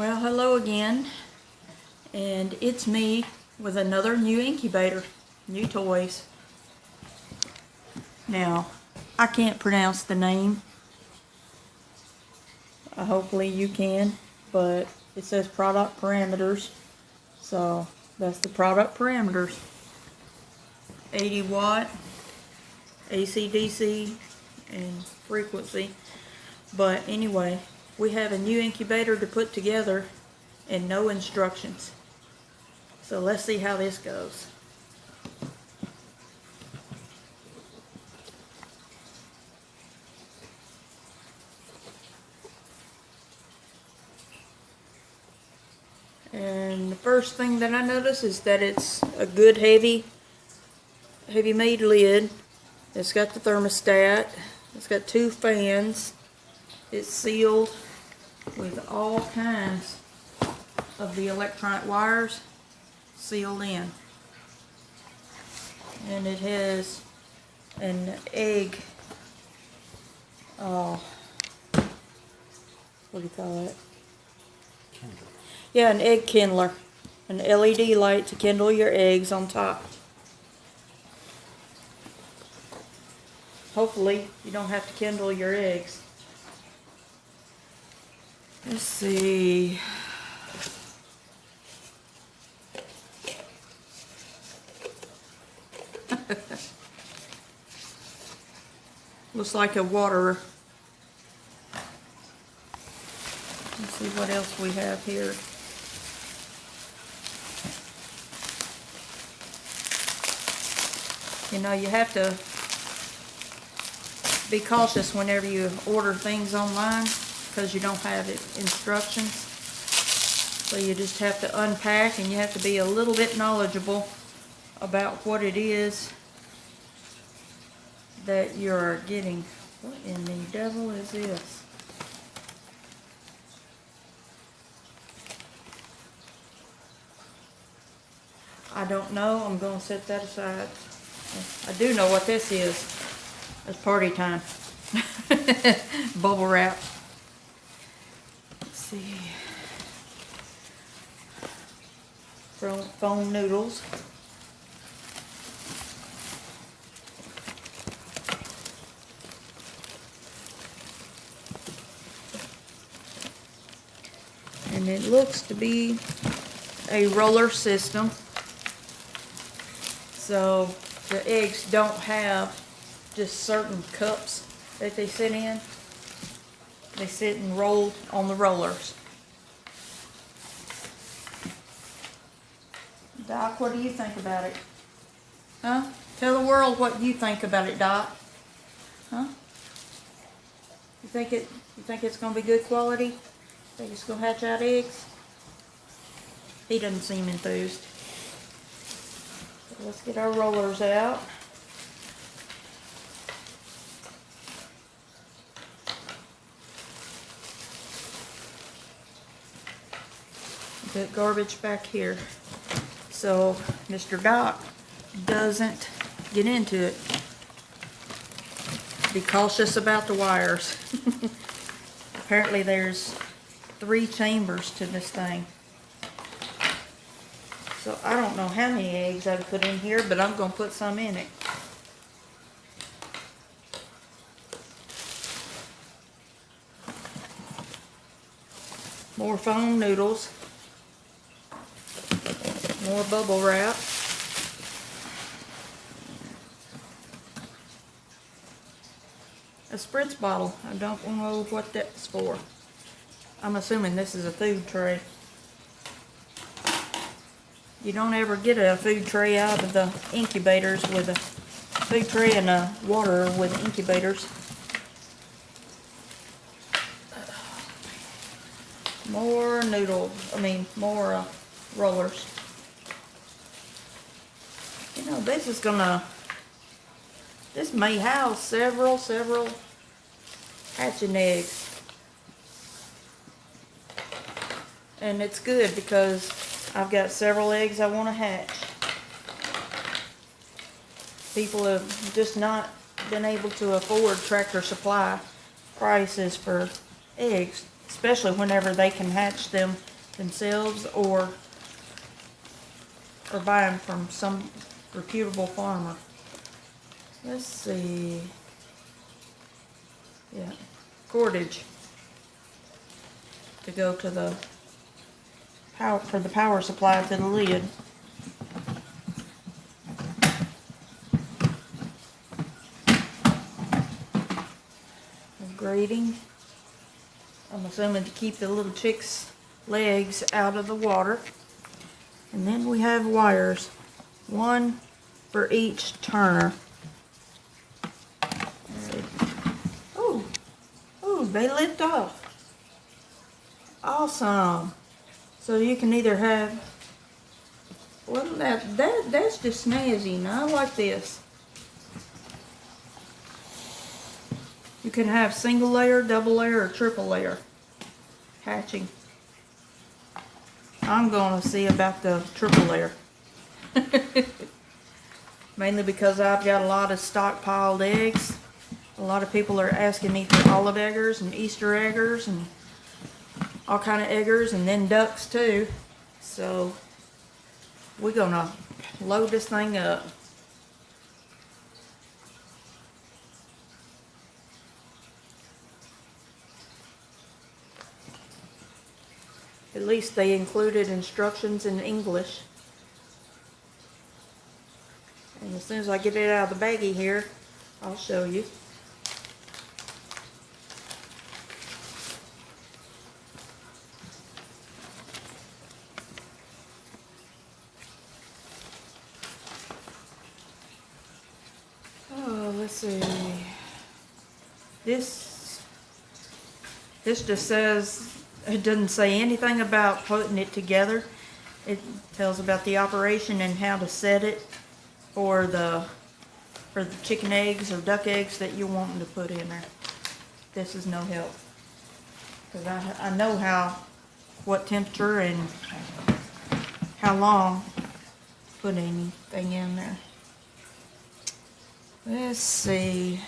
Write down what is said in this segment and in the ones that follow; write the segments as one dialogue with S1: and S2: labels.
S1: Well, hello again, and it's me with another new incubator, new toys. Now, I can't pronounce the name. Hopefully you can, but it says product parameters, so that's the product parameters. 80 watt, AC DC, and frequency. But anyway, we have a new incubator to put together and no instructions. So let's see how this goes. And the first thing that I notice is that it's a good heavy made lid. It's got the thermostat. It's got 2 fans. It's sealed with all kinds of the electronic wires sealed in. And it has an egg, what do you call it?
S2: Kindle.
S1: Yeah, an egg kindler. An LED light to kindle your eggs on top. Hopefully you don't have to kindle your eggs. Let's see. Looks like a waterer. Let's see what else we have here. You know, you have to be cautious whenever you order things online because you don't have instructions. So you just have to unpack, and you have to be a little bit knowledgeable about what it is that you're getting. What in the devil is this? I don't know. I'm going to set that aside. I do know what this is. It's party time. Bubble wrap. Let's see. Foam noodles. And it looks to be a roller system. So the eggs don't have just certain cups that they sit in. They sit and roll on the rollers. Doc, what do you think about it? Huh? Tell the world what you think about it, Doc. Huh? You think it's gonna be good quality? Think it's gonna hatch out eggs? He doesn't seem enthused. So let's get our rollers out. Put garbage back here so Mr. Doc doesn't get into it. Be cautious about the wires. Apparently there's 3 chambers to this thing. So I don't know how many eggs I've put in here, but I'm going to put some in it. More foam noodles. More bubble wrap. A spritz bottle. I don't know what that's for. I'm assuming this is a food tray. You don't ever get a food tray out of the incubators with a food tray and a water with incubators. More more rollers. You know, this may house several hatching eggs. And it's good because I've got several eggs I want to hatch. People have just not been able to afford Tractor Supply prices for eggs. especially whenever they can hatch them themselves or buy them from some reputable farmer. Let's see. Yeah, cordage to go to the power for the power supply to the lid. Grating. I'm assuming to keep the little chicks' legs out of the water. And then we have wires, one for each turner. Oh, oh, they lift off. Awesome. So you can either have, well, that's just snazzy. Now I like this. You can have single layer, double layer, or triple layer hatching. I'm going to see about the triple layer. Mainly because I've got a lot of stockpiled eggs. A lot of people are asking me for olive eggers and Easter eggers and all kind of eggers, and then ducks too. So we're going to load this thing up. At least they included instructions in English. And as soon as I get it out of the baggie here, I'll show you. Oh, let's see. This just says, it doesn't say anything about putting it together. It tells about the operation and how to set it for the chicken eggs or duck eggs that you're wanting to put in there. This is no help, because I know what temperature and how long to put anything in there. Let's see.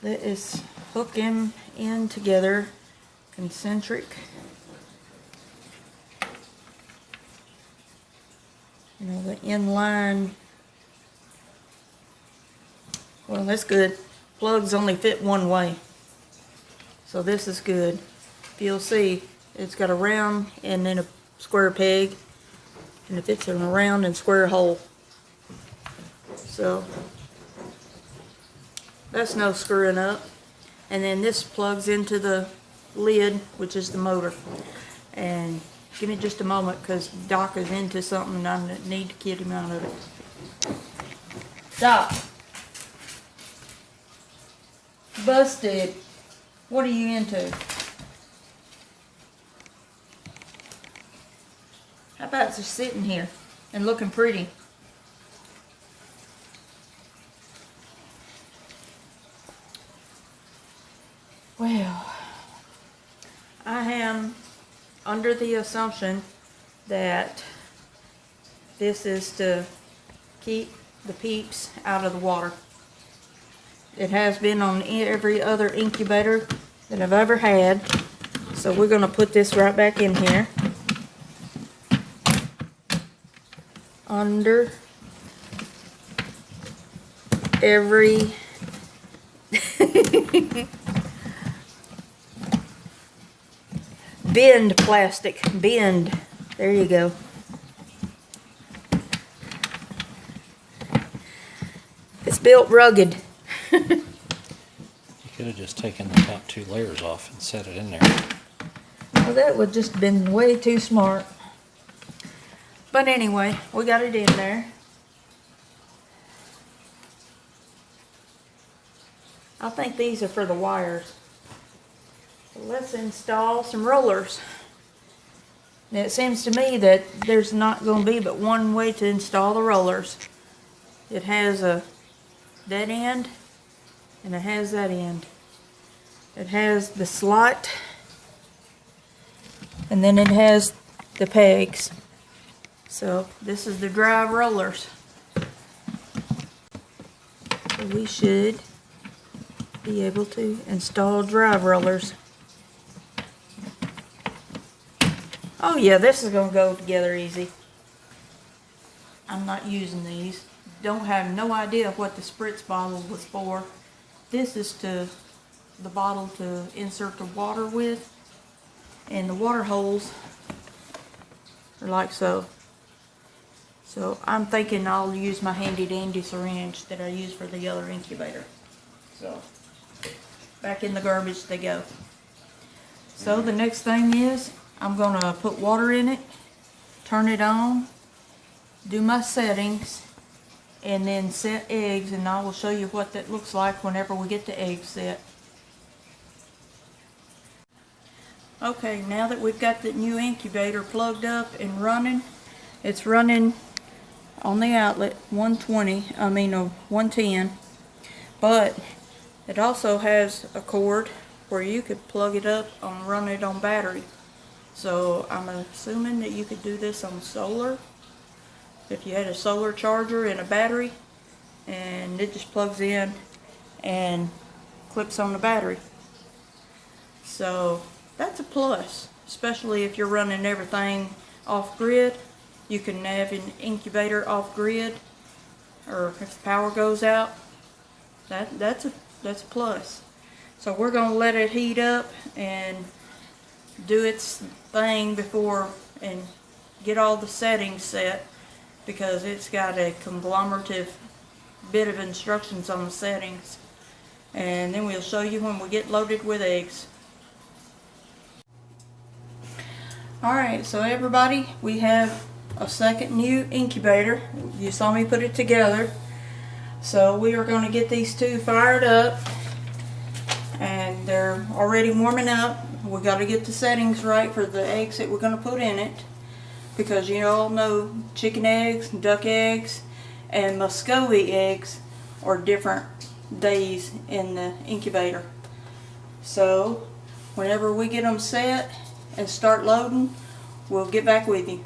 S1: Let us hook them in together, concentric. You know, the inline. Well, that's good. Plugs only fit one way, so this is good. If you'll see, it's got a round and then a square peg, and it fits in a round and square hole. So that's no screwing up. And then this plugs into the lid, which is the motor. And give me just a moment, because Doc is into something and I need to get him out of it. Doc. Busted. What are you into? How about just sitting here and looking pretty? Well, I am under the assumption that this is to keep the peeps out of the water. It has been on every other incubator that I've ever had. So we're going to put this right back in here. Under every bend plastic, bend. There you go. It's built rugged.
S2: You could have just taken the top 2 layers off and set it in there.
S1: Well, that would just been way too smart. But anyway, we got it in there. I think these are for the wires. So let's install some rollers. Now it seems to me that there's not going to be but one way to install the rollers. It has a that end and it has that end. It has the slot and then it has the pegs. So this is the drive rollers. So we should be able to install drive rollers. Oh yeah, this is gonna go together easy. I'm not using these. Don't have no idea what the spritz bottle was for. This is to the bottle to insert the water with, and the water holes are like so. So I'm thinking I'll use my handy dandy syringe that I use for the other incubator. So back in the garbage they go. So the next thing is I'm gonna put water in it, turn it on, do my settings, and then set eggs, and I will show you what that looks like whenever we get the eggs set. Okay, now that we've got the new incubator plugged up and running, it's running on the outlet 110, but it also has a cord where you could plug it up and run it on battery. So I'm assuming that you could do this on solar, if you had a solar charger and a battery, and it just plugs in and clips on the battery. So that's a plus, especially if you're running everything off grid. You can have an incubator off grid, or if the power goes out, that's a plus. So we're gonna let it heat up and do its thing before, and get all the settings set, because it's got a conglomerative bit of instructions on the settings, and then we'll show you when we get loaded with eggs. Alright, so everybody, we have a second new incubator. You saw me put it together. So we are going to get these two fired up, and they're already warming up. We got to get the settings right for the eggs that we're going to put in it, because you all know chicken eggs, duck eggs, and Muscovy eggs are different days in the incubator. So whenever we get them set and start loading, we'll get back with you.